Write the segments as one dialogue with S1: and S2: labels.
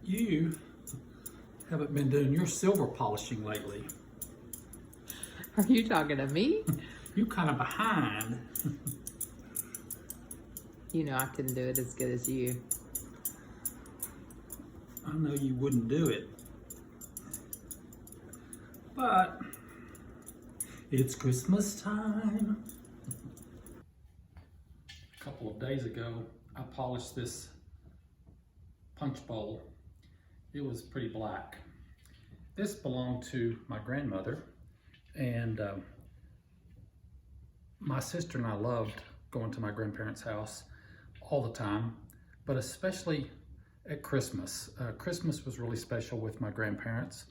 S1: You haven't been doing your silver polishing lately.
S2: Are you talking to me?
S1: You kind of behind.
S2: You know I couldn't do it as good as you.
S1: I know you wouldn't do it. But it's Christmas time. A couple of days ago, I polished this punch bowl. It was pretty black. This belonged to my grandmother, and my sister and I loved going to my grandparents' house all the time, but especially at Christmas. Christmas was really special with my grandparents,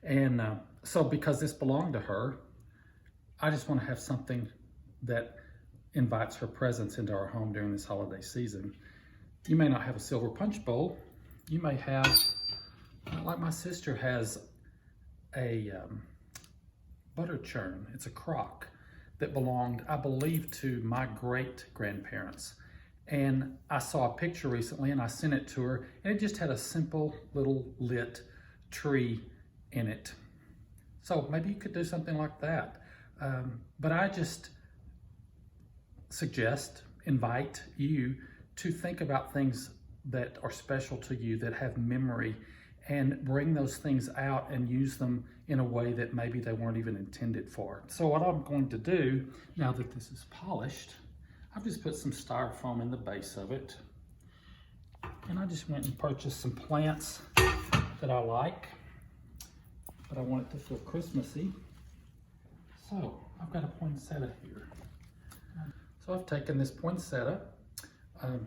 S1: and so because this belonged to her, I just want to have something that invites her presence into our home during this holiday season. You may not have a silver punch bowl. You may have, like my sister has, a butter churn. It's a crock that belonged, I believe, to my great-grandparents. And I saw a picture recently and I sent it to her, and it just had a simple little lit tree in it. So maybe you could do something like that. But I just invite you to think about things that are special to you, that have memory, and bring those things out and use them in a way that maybe they weren't even intended for. So what I'm going to do, now that this is polished, I've just put some styrofoam in the base of it. And I just went and purchased some plants that I like, but I want it to feel Christmassy. So I've got a poinsettia here. So I've taken this poinsettia,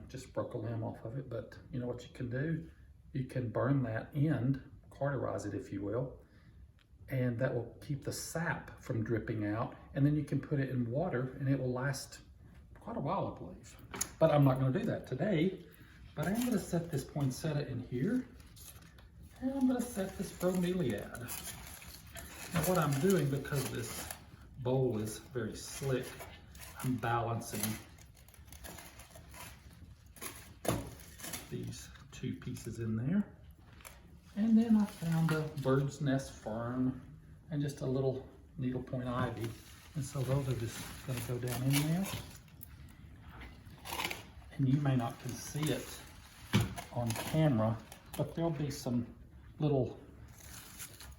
S1: just broke a limb off of it, but you know what you can do? You can burn that end, cauterize it if you will, and that will keep the sap from dripping out, and then you can put it in water and it will last quite a while, I believe. But I'm not going to do that today, but I am going to set this poinsettia in here, and I'm going to set this bromeliad. Now what I'm doing, because this bowl is very slick, I'm balancing these two pieces in there. And then I found a bird's nest fern and just a little needlepoint ivy. And so those are just going to go down in there. And you may not can see it on camera, but there'll be some little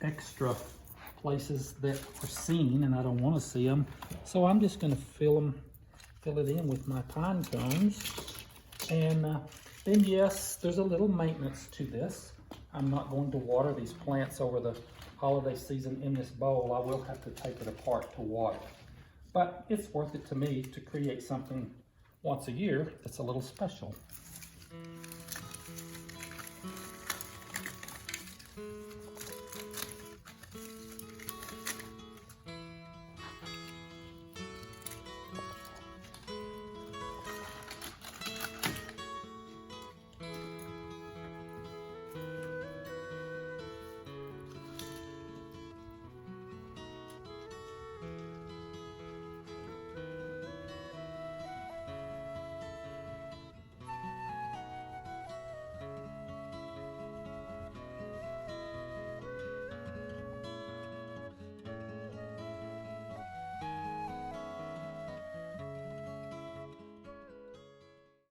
S1: extra places that are seen and I don't want to see them. So I'm just going to fill it in with my pine cones. And then yes, there's a little maintenance to this. I'm not going to water these plants over the holiday season in this bowl. I will have to take it apart to water. But it's worth it to me to create something once a year that's a little special.